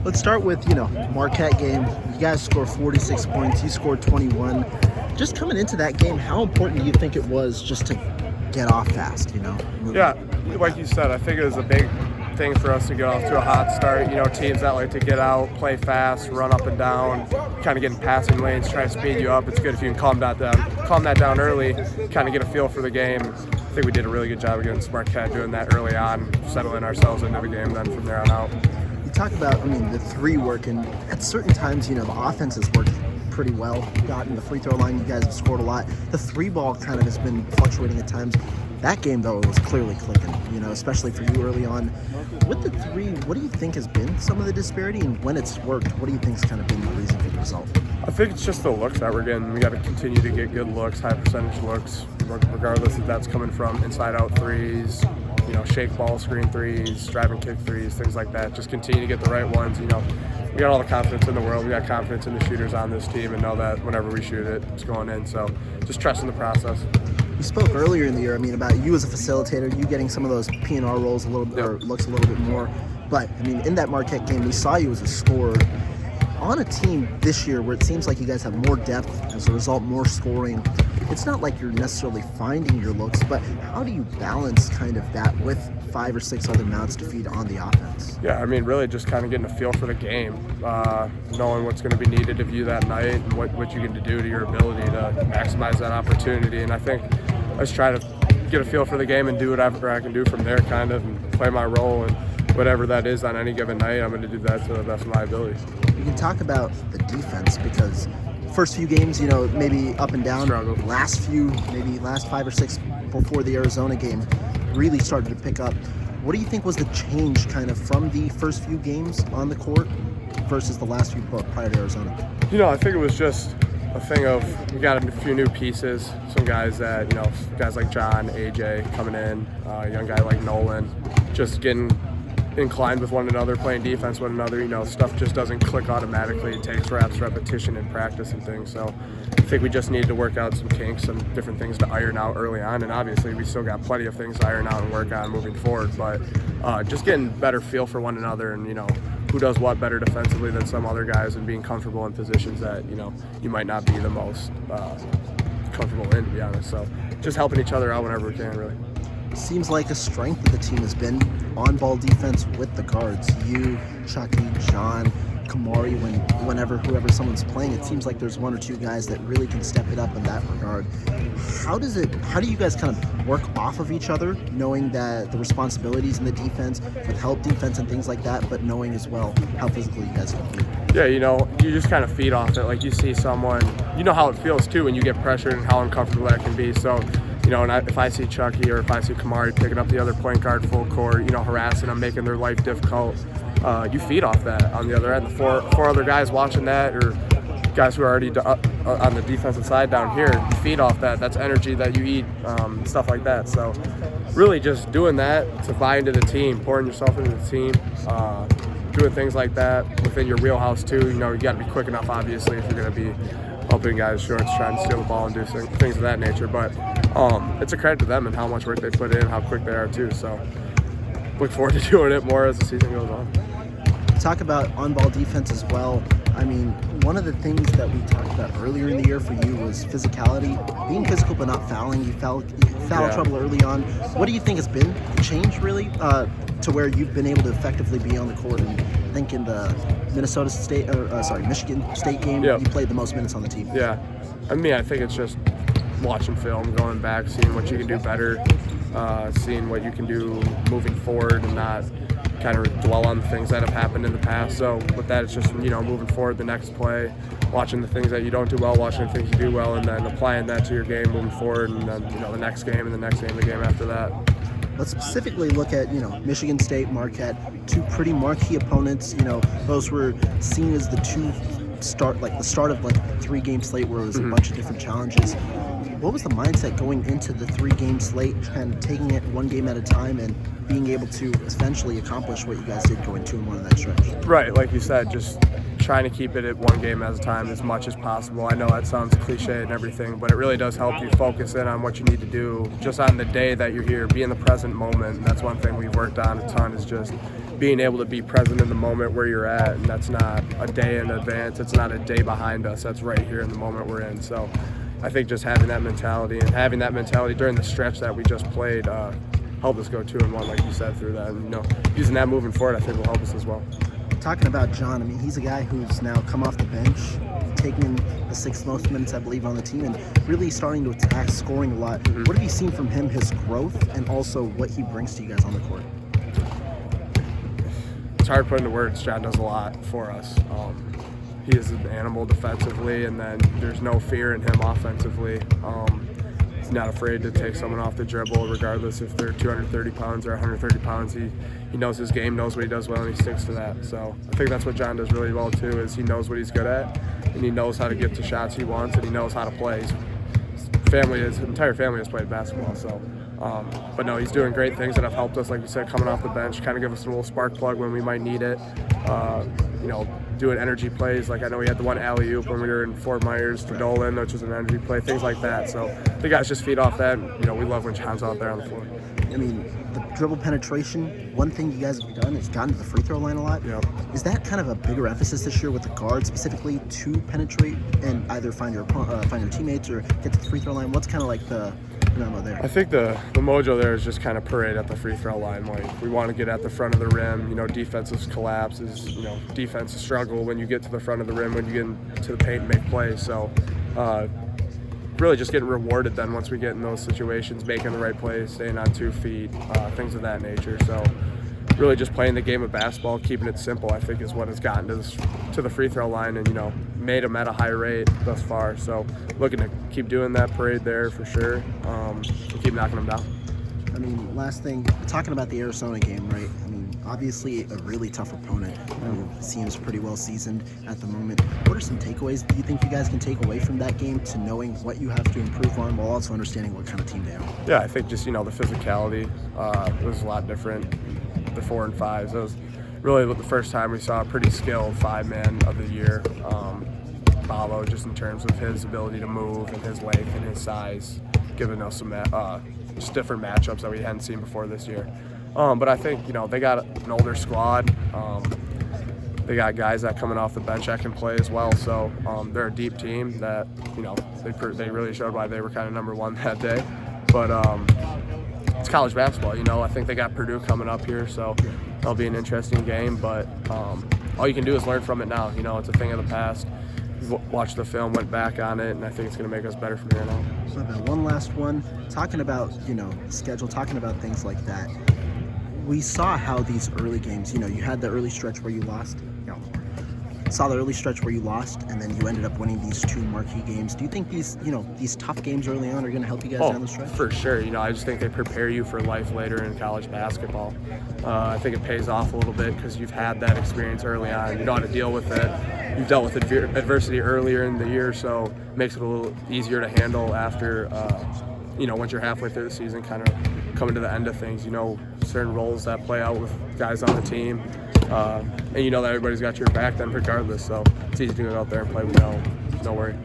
Let's start with, Marquette game. You guys scored 46 points. You scored 21. Just coming into that game, how important do you think it was just to get off fast, Yeah, like you said, I think it was a big thing for us to get off to a hot start. Teams that like to get out, play fast, run up and down, kind of get in passing lanes, try to speed you up. It's good if you can calm that down early, kind of get a feel for the game. I think we did a really good job against Marquette doing that early on, settling ourselves into the game then from there on out. You talk about, the three work, and at certain times, the offense has worked pretty well. Gotten the free throw line, you guys have scored a lot. The three ball kind of has been fluctuating at times. That game, though, was clearly clicking, especially for you early on. With the three, what do you think has been some of the disparity? And when it's worked, what do you think has kind of been the reason for the result? I think it's just the looks that we're getting. We got to continue to get good looks, high percentage looks, regardless if that's coming from inside-out threes, shake ball, screen threes, drive and kick threes, things like that. Just continue to get the right ones. We got all the confidence in the world. We got confidence in the shooters on this team and know that whenever we shoot it, it's going in. So just trusting the process. You spoke earlier in the year, about you as a facilitator, you getting some of those P&R roles a little bit, or looks a little bit more. But, in that Marquette game, we saw you as a scorer. On a team this year where it seems like you guys have more depth, as a result, more scoring, it's not like you're necessarily finding your looks, but how do you balance kind of that with 5 or 6 other mouths to feed on the offense? Yeah, really just kind of getting a feel for the game, knowing what's going to be needed of you that night and what you can do to your ability to maximize that opportunity. And I think I just try to get a feel for the game and do whatever I can do from there kind of and play my role, and whatever that is on any given night, I'm going to do that to the best of my ability. You can talk about the defense because first few games, maybe up and down. Struggled. Last 5 or 6 before the Arizona game really started to pick up. What do you think was the change kind of from the first few games on the court versus the last few prior to Arizona? I think it was just a thing of we got a few new pieces, some guys that, guys like John, AJ coming in, a young guy like Nolan, just getting inclined with one another, playing defense with one another. Stuff just doesn't click automatically. It takes reps, repetition, and practice and things. So I think we just needed to work out some kinks, some different things to iron out early on. And obviously we still got plenty of things to iron out and work on moving forward. But just getting better feel for one another and, who does what better defensively than some other guys and being comfortable in positions that, you might not be the most comfortable in, to be honest. So just helping each other out whenever we can, really. Seems like a strength of the team has been on-ball defense with the guards. You, Chucky, John, Kamari, whoever someone's playing, it seems like there's 1 or 2 guys that really can step it up in that regard. How do you guys kind of work off of each other, knowing that the responsibilities in the defense, with help defense and things like that, but knowing as well how physically you guys can be? Yeah, you just kind of feed off it. Like you see someone, how it feels too when you get pressured and how uncomfortable that can be. So, and if I see Chucky or if I see Kamari picking up the other point guard full court, harassing them, making their life difficult, you feed off that on the other end. The four other guys watching that, or guys who are already on the defensive side down here, you feed off that. That's energy that you eat, stuff like that. So really just doing that to buy into the team, pouring yourself into the team, doing things like that within your wheelhouse too. You got to be quick enough, obviously, if you're going to be helping guys shorts, trying to steal the ball and do things of that nature. But it's a credit to them and how much work they put in, how quick they are too. So look forward to doing it more as the season goes on. Talk about on-ball defense as well. One of the things that we talked about earlier in the year for you was physicality, being physical but not fouling. You foul trouble early on. What do you think has been the change really to where you've been able to effectively be on the court? And I think in the Michigan State game, you played the most minutes on the team. Yeah, I think it's just watching film, going back, seeing what you can do better, seeing what you can do moving forward and not kind of dwell on the things that have happened in the past. So with that, it's just, moving forward, the next play, watching the things that you don't do well, watching the things you do well, and then applying that to your game moving forward, and then, the next game and the next game, the game after that. Let's specifically look at, Michigan State, Marquette, 2 pretty marquee opponents. Those were seen as the start of a 3-game slate where it was a bunch of different challenges. What was the mindset going into the 3-game slate, kind of taking it one game at a time and being able to eventually accomplish what you guys did going 2-1 in that stretch? Right, like you said, just trying to keep it at one game at a time as much as possible. I know that sounds cliche and everything, but it really does help you focus in on what you need to do just on the day that you're here, be in the present moment. And that's one thing we've worked on a ton, is just being able to be present in the moment where you're at, and that's not a day in advance. It's not a day behind us. That's right here in the moment we're in. So I think just having that mentality and having that mentality during the stretch that we just played helped us go 2-1, like you said, through that. And, using that moving forward, I think will help us as well. Talking about John, I mean, he's a guy who's now come off the bench, taking the 6th most minutes, I believe, on the team, and really starting to attack, scoring a lot. Mm-hmm. What have you seen from him, his growth, and also what he brings to you guys on the court? It's hard to put into words. John does a lot for us. He is an animal defensively, and then there's no fear in him offensively. He's not afraid to take someone off the dribble, regardless if they're 230 pounds or 130 pounds. He knows his game, knows what he does well, and he sticks to that. So I think that's what John does really well too, is he knows what he's good at, and he knows how to get to shots he wants, and he knows how to play. His entire family has played basketball, so. But no, he's doing great things that have helped us, like you said, coming off the bench, kind of give us a little spark plug when we might need it. Doing energy plays, like I know he had the one alley-oop when we were in Fort Myers to Dolan, which was an energy play, things like that. So the guys just feed off that, and, we love when John's out there on the floor. I mean, the dribble penetration, one thing you guys have done is gotten to the free throw line a lot. Yep. Is that kind of a bigger emphasis this year with the guards specifically to penetrate and either find your teammates or get to the free throw line? What's kind of like the memo there? I think the mojo there is just kind of parade at the free throw line. Like, we want to get at the front of the rim. Defensive collapses. Defense struggle when you get to the front of the rim, when you get into the paint and make plays. So really just getting rewarded then once we get in those situations, making the right plays, staying on 2 feet, things of that nature. So really just playing the game of basketball, keeping it simple, I think is what has gotten to the free throw line and, made them at a high rate thus far. So looking to keep doing that parade there for sure, and keep knocking them down. I mean, last thing, talking about the Arizona game, right? I mean, obviously a really tough opponent who seems pretty well seasoned at the moment. What are some takeaways do you think you guys can take away from that game to knowing what you have to improve on while also understanding what kind of team they are? Yeah, I think just, the physicality was a lot different. The 4 and 5s. It was really the first time we saw a pretty skilled 5-man of the year. Balo, just in terms of his ability to move and his length and his size, giving us some just different matchups that we hadn't seen before this year. But I think, they got an older squad. They got guys that coming off the bench that can play as well. So they're a deep team that, they really showed why they were kind of number 1 that day. But it's college basketball, I think they got Purdue coming up here, so that'll be an interesting game. But all you can do is learn from it now. It's a thing of the past. Watched the film, went back on it, and I think it's going to make us better from here on out. So one last one, talking about, schedule, talking about things like that. We saw how these early games, you had the early stretch where you lost, and then you ended up winning these 2 marquee games. Do you think these tough games early on are going to help you guys down the stretch? For sure. I just think they prepare you for life later in college basketball. I think it pays off a little bit because you've had that experience early on. You know how to deal with it. You've dealt with adversity earlier in the year, so it makes it a little easier to handle after, once you're halfway through the season, kind of coming to the end of things. Certain roles that play out with guys on the team. And that everybody's got your back then regardless, so it's easy to go out there and play with no worry.